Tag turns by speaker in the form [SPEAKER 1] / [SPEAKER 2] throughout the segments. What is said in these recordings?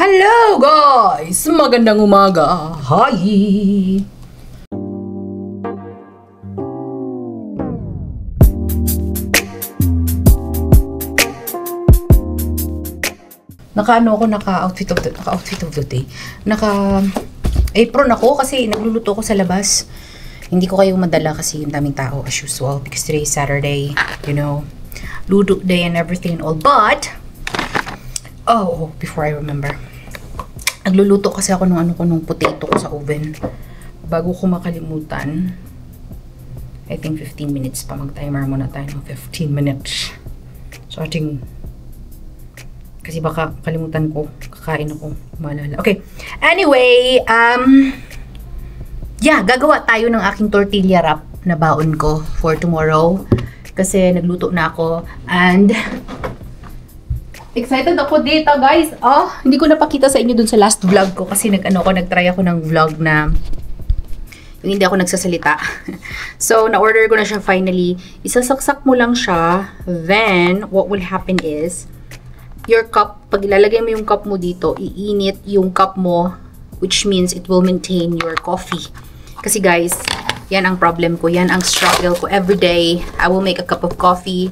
[SPEAKER 1] Hello guys! Magandang umaga! Hi! Naka-outfit of the day. Naka-apron ako kasi nagluluto ako sa labas. Hindi ko kayo madala kasi yung daming tao as usual because today is Saturday, you know, luto day and everything and all. But before I remember, nagluluto kasi ako nung potato ko sa oven. Bago ko makalimutan, I think 15 minutes pa. Mag-timer muna tayo ng 15 minutes. So, kasi baka kalimutan ko, kakain ako, maalala. Okay, anyway, gagawa tayo ng aking tortilla wrap na baon ko for tomorrow. Kasi nagluto na ako, and excited ako dito, guys. Hindi ko napakita sa inyo dun sa last vlog ko kasi nagtry ako ng vlog na yung hindi ako nagsasalita. So, na-order ko na siya finally. Isasaksak mo lang siya. Then, what will happen is, your cup, pag ilalagay mo yung cup mo dito, iinit yung cup mo, which means it will maintain your coffee. Kasi guys, yan ang problem ko. Yan ang struggle ko. Every day, I will make a cup of coffee.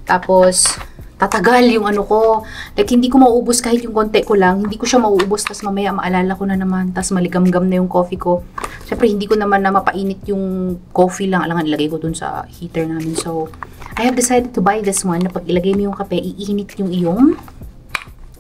[SPEAKER 1] Tapos, tatagal yung ko. Like, hindi ko mauubos kahit yung konti ko lang. Hindi ko siya mauubos. Tapos mamaya maalala ko na naman. Tapos maligam-gam na yung coffee ko. Siyempre, hindi ko naman na mapainit yung coffee lang. Alangan, ilagay ko dun sa heater namin. So, I have decided to buy this one na pag ilagay mo yung kape, iinit yung iyong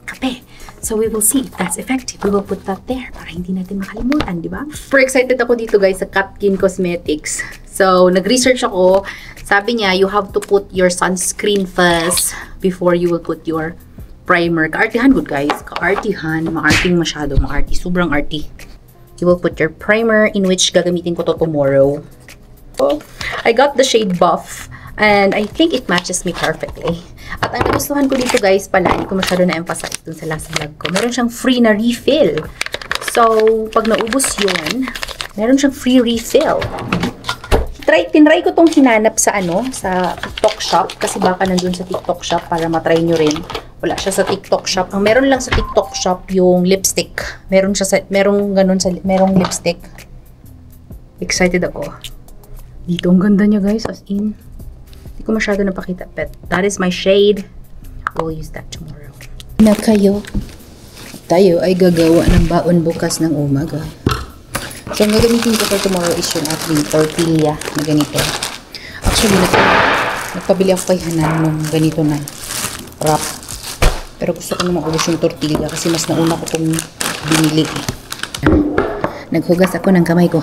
[SPEAKER 1] kape. So, we will see if that's effective. We will put that there para hindi natin makalimutan, di ba? Super excited ako dito, guys, sa Katkin Cosmetics. So, nag-research ako. Sabi niya, you have to put your sunscreen first before you will put your primer. Kaartihan good, guys. Kaartihan. Maarting masyado. Maarti. Sobrang arty. You will put your primer in which gagamitin ko to tomorrow. I got the shade Buff. And I think it matches me perfectly. At ang nagustuhan ko dito, guys, pala, hindi ko masyado na-emphasize dun sa last vlog ko. Meron siyang free na refill. So, pag naubos yun, meron siyang free refill. Tinry ko tong hinanap sa sa TikTok shop. Kasi baka nandun sa TikTok shop para matry nyo rin. Wala siya sa TikTok shop. Ang meron lang sa TikTok shop yung lipstick. Merong lipstick. Excited ako. Dito, ang ganda niya, guys. As in, hindi ko masyado napakita. But that is my shade. We'll use that tomorrow. Tayo ay gagawa ng baon bukas ng umaga. So, ang gagamitin ko for tomorrow is yung ating tortilla na ganito. Actually, nagpabili ako kay Hanan nung ganito na wrap. Pero gusto ko na maubos yung tortilla kasi mas nauna ko itong binili. Naghugas ako ng kamay ko.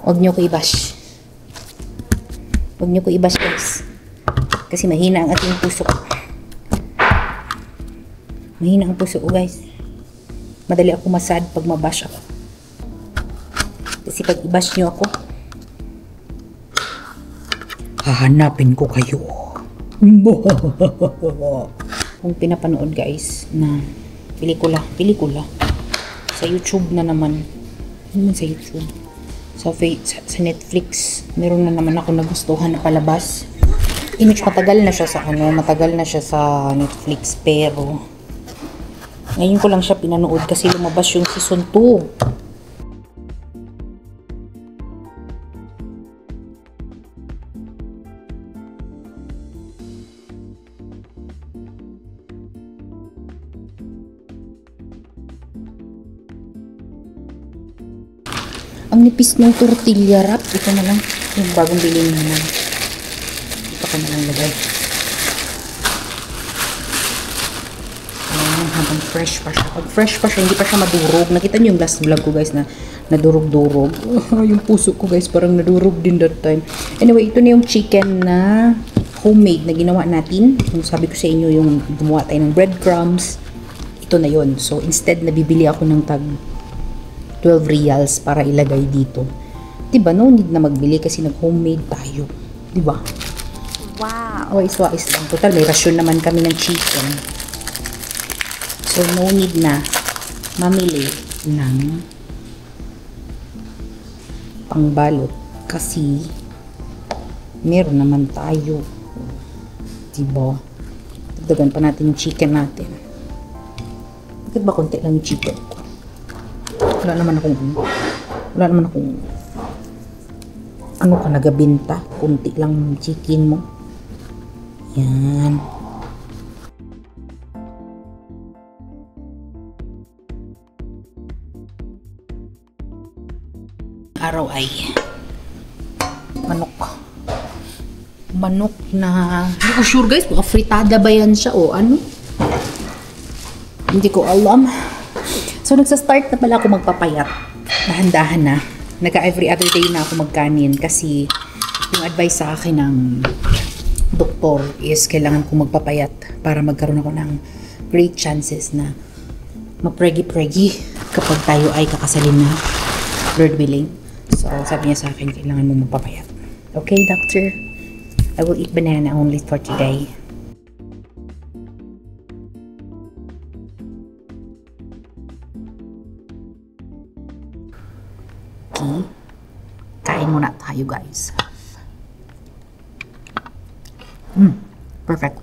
[SPEAKER 1] Huwag nyo ko i-bash. Huwag nyo ko i-bash, guys. Kasi mahina ang ating puso. Mahina ang puso ko, guys. Madali ako masad pag mabash ako. Kasi pag i-bash nyo ako, hahanapin ko kayo. Kung pinapanood, guys, na pelikula. Sa YouTube na naman. Ano sa YouTube? Sa Netflix. Meron na naman ako nagustuhan na palabas. Matagal na siya sa Netflix. Pero, ngayon ko lang siya pinanood kasi lumabas yung season 2. Ang nipis ng tortilla wrap. Ito na lang. Yung bagong bilhin naman. Ito ka na lang lagay. Ayan, habang fresh pa siya. Pag fresh pa siya, hindi pa siya madurog. Nakita niyo yung last vlog ko, guys, na nadurog-durog. Yung puso ko, guys, parang nadurog din that time. Anyway, ito na yung chicken na homemade na ginawa natin. Yung sabi ko sa inyo, yung gumawa tayo ng breadcrumbs. Ito na yon. So, instead, nabibili ako ng tag 12 reals para ilagay dito. Diba? No need na magbili kasi nag-homemade tayo. Diba? Wow! Wais-wais lang. Total, may rasyon naman kami ng chicken. So, no need na mamili ng pangbalot kasi meron naman tayo. Diba? Dagdagan pa natin yung chicken natin. Bakit ba konti lang yung chicken ko? Wala naman akong ano ka nagabinta. Kunti lang yung chicken mo. Yan. Araw ay manok na hindi ko sure guys, baka fritada ba yan siya o ano, hindi ko alam. So nagsa-start na pala ako magpapayat, dahan-dahan na, every other day na ako magkanin kasi yung advice sa akin ng doktor is kailangan ko magpapayat para magkaroon ako ng great chances na mapregi-pregi kapag tayo ay kakasalin na, Lord willing. So, sabi niya sa akin, kailangan mo magpapayat. Okay, doctor? I will eat banana only for today. Okay. Kain muna tayo, guys. Perfect.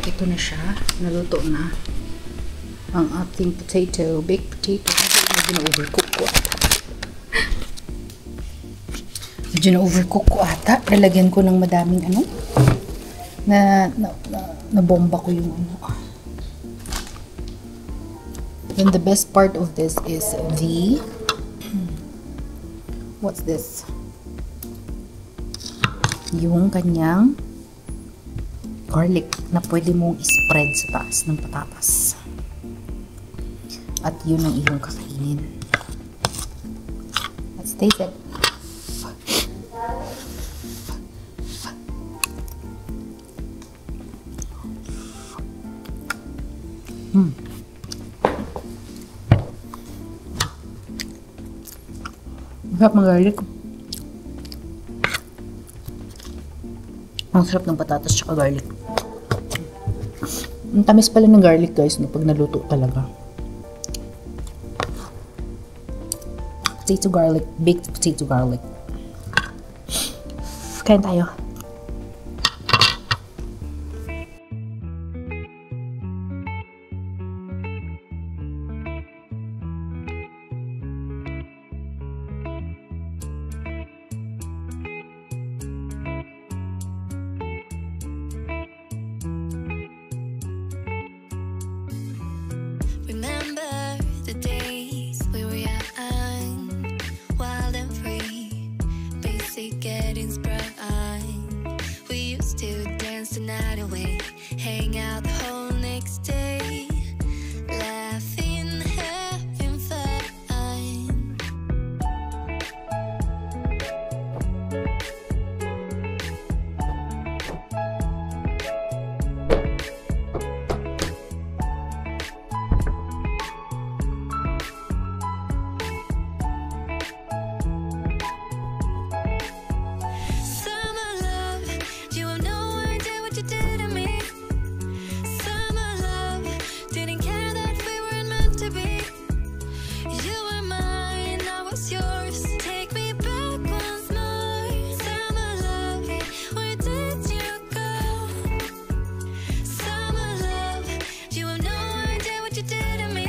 [SPEAKER 1] Ito na siya. Naluto na ang ating potato. Baked potato. Medyo na-overcook ko ata. Lalagyan ko ng madaming ano. Na-bomba ko yung ano. Then the best part of this is the what's this? Yung kanyang garlic na pwede mong spread sa taas ng patatas. At yun ang iyong kakainin. Let's taste it. Masarap ng garlic. Ang sarap ng patatas tsaka garlic. Ang tamis pala ng garlic guys, no, pag naluto talaga. Potato garlic, baked potato garlic. Kain tayo.
[SPEAKER 2] Remember the days we were young, wild and free, basic getting sprung. We used to dance the night away, hang out the whole next day, laughing, having fun. Summer love, you have no idea what you did to me. Summer love, didn't care that we weren't meant to be. You were mine, I was yours. Take me back once more. Summer love, where did you go? Summer love, you have no idea what you did to me.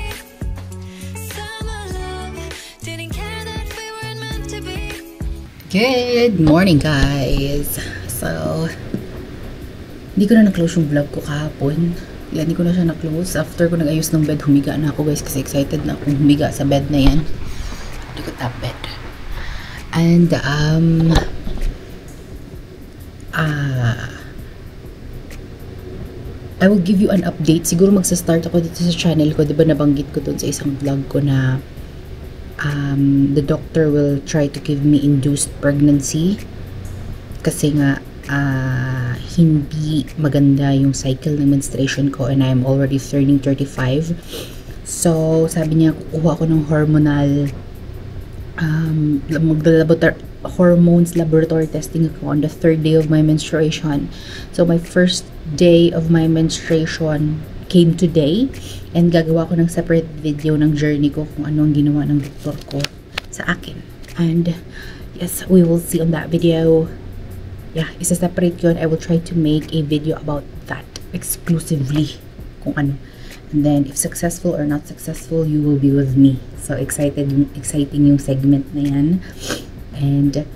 [SPEAKER 2] Summer love, didn't care that we weren't meant to be.
[SPEAKER 1] Good morning guys! So, hindi ko na na-close yung vlog ko kahapon. Hindi ko na siya na-close. After ko nag-ayos ng bed, humiga na ako guys kasi excited na akong humiga sa bed na yan. Hindi ko top bed. And, I will give you an update. Siguro magsa-start ako dito sa channel ko. Diba nabanggit ko dun sa isang vlog ko na the doctor will try to give me induced pregnancy kasi nga hindi maganda yung cycle ng menstruation ko and I'm already turning 35. So sabi niya kukuha ako ng hormonal hormones laboratory testing ako on the 3rd day of my menstruation. So my first day of my menstruation came today and gagawa ko ng separate video ng journey ko kung ano ang ginawa ng doktor ko sa akin. And yes, we will see on that video. Yeah, isa-separate yun. I will try to make a video about that exclusively kung ano. And then, if successful or not successful, you will be with me. So, exciting yung segment na yan. And,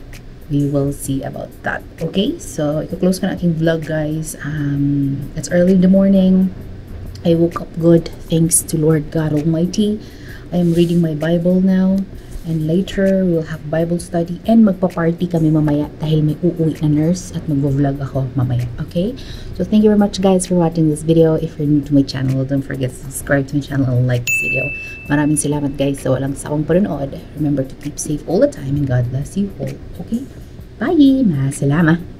[SPEAKER 1] we will see about that. Okay? So, i-close ko na aking vlog, guys. It's early in the morning. I woke up good. Thanks to Lord God Almighty. I am reading my Bible now. And later, we'll have Bible study and magpa-party kami mamaya dahil may uuwi na nurse at mag-vlog ako mamaya. Okay? So, thank you very much guys for watching this video. If you're new to my channel, don't forget to subscribe to my channel and like this video. Maraming salamat guys sa walang sawang panonood. Remember to keep safe all the time and God bless you all. Okay? Bye! Masalama!